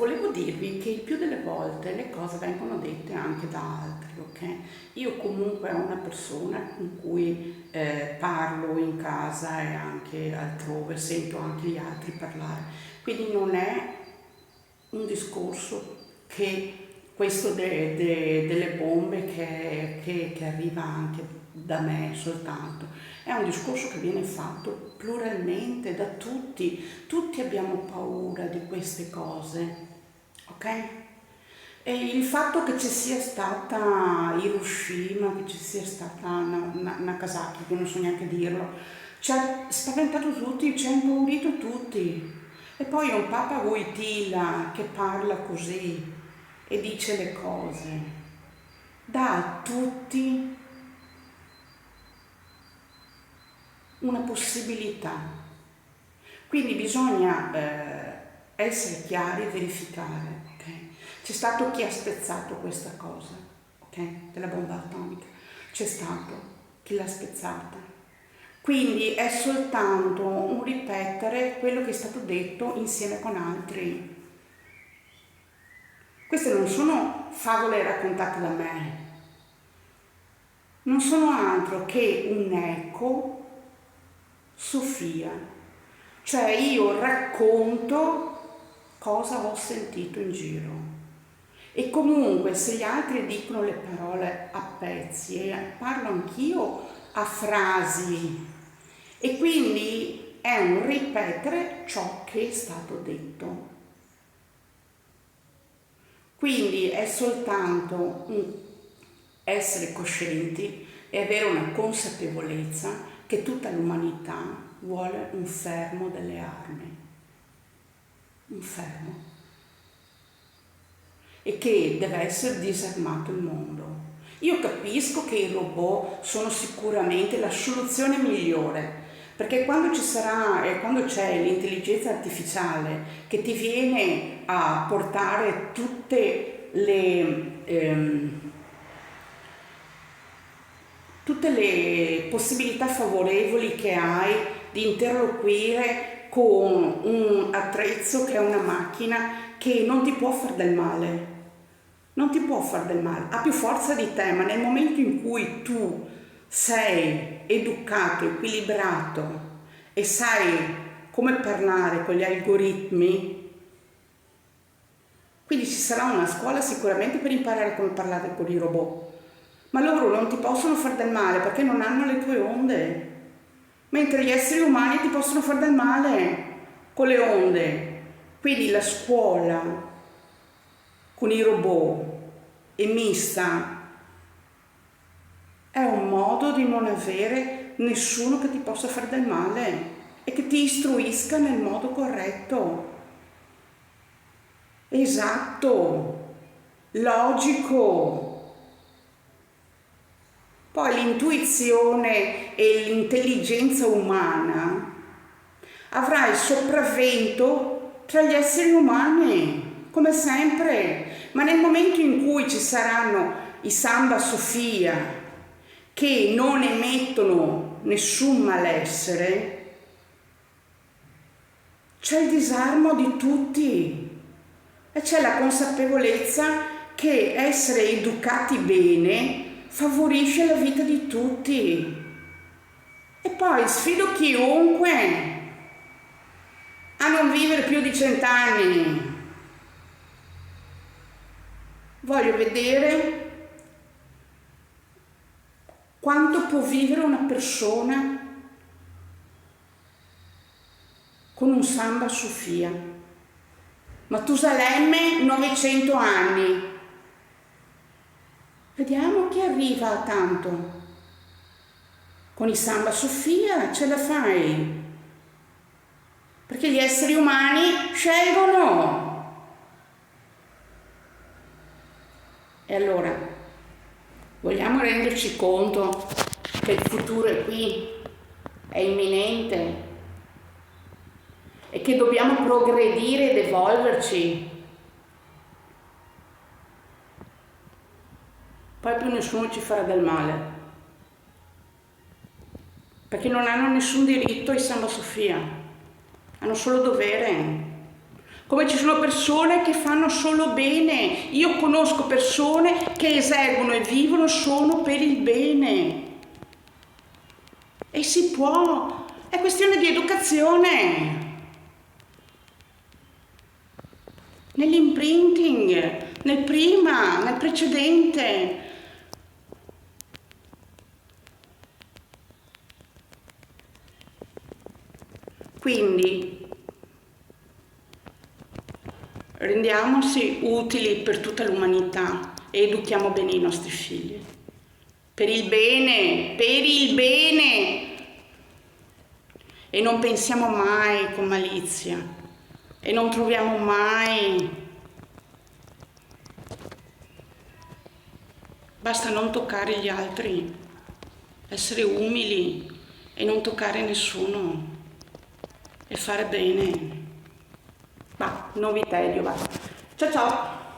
volevo dirvi che il più delle volte le cose vengono dette anche da altri, ok? Io comunque ho una persona con cui parlo in casa e anche altrove, sento anche gli altri parlare, quindi non è un discorso che questo delle bombe che arriva anche da me soltanto, è un discorso che viene fatto pluralmente da tutti, tutti abbiamo paura di queste cose, ok? E il fatto che ci sia stata Hiroshima, che ci sia stata Nagasaki, che non so neanche dirlo, ci ha spaventato tutti, ci ha impaurito tutti. E poi un Papa Wojtyla che parla così e dice le cose, dà a tutti una possibilità. Quindi bisogna essere chiari e verificare. Okay? C'è stato chi ha spezzato questa cosa, okay? Della bomba atomica, c'è stato chi l'ha spezzata. Quindi è soltanto un ripetere quello che è stato detto insieme con altri. Queste non sono favole raccontate da me, non sono altro che un eco Sofia, cioè io racconto cosa ho sentito in giro e comunque se gli altri dicono le parole a pezzi e parlo anch'io a frasi e quindi è un ripetere ciò che è stato detto. Quindi è soltanto un essere coscienti e avere una consapevolezza che tutta l'umanità vuole un fermo delle armi, un fermo, e che deve essere disarmato il mondo. Io capisco che i robot sono sicuramente la soluzione migliore, perché quando ci sarà e quando c'è l'intelligenza artificiale che ti viene a portare tutte le possibilità favorevoli che hai di interloquire con un attrezzo che è una macchina che non ti può far del male, non ti può far del male, ha più forza di te, ma nel momento in cui tu sei educato, equilibrato e sai come parlare con gli algoritmi, quindi ci sarà una scuola sicuramente per imparare come parlare con i robot, ma loro non ti possono far del male perché non hanno le tue onde, mentre gli esseri umani ti possono far del male con le onde. Quindi la scuola con i robot e mista è un modo di non avere nessuno che ti possa far del male e che ti istruisca nel modo corretto, esatto, logico. Poi l'intuizione e l'intelligenza umana avrà il sopravvento tra gli esseri umani, come sempre, ma nel momento in cui ci saranno i Samba Sofia che non emettono nessun malessere, c'è il disarmo di tutti e c'è la consapevolezza che essere educati bene favorisce la vita di tutti. E poi sfido chiunque a non vivere più di 100 anni. Voglio vedere quanto può vivere una persona con un Samba Sofia. Matusalemme 900 anni. Vediamo chi arriva a tanto. Con i Samba Sofia ce la fai. Perché gli esseri umani scelgono. E allora, vogliamo renderci conto che il futuro è qui, è imminente e che dobbiamo progredire ed evolverci. Poi più nessuno ci farà del male, perché non hanno nessun diritto i Samba Sofia, hanno solo dovere. come ci sono persone che fanno solo bene. Io conosco persone che eseguono e vivono solo per il bene. E si può, è questione di educazione. Nell'imprinting, nel prima, nel precedente. Quindi rendiamoci utili per tutta l'umanità e educhiamo bene i nostri figli. Per il bene, per il bene. E non pensiamo mai con malizia e non troviamo mai. Basta non toccare gli altri, essere umili e non toccare nessuno e fare bene. Ma non vi tedio, va. Ciao ciao!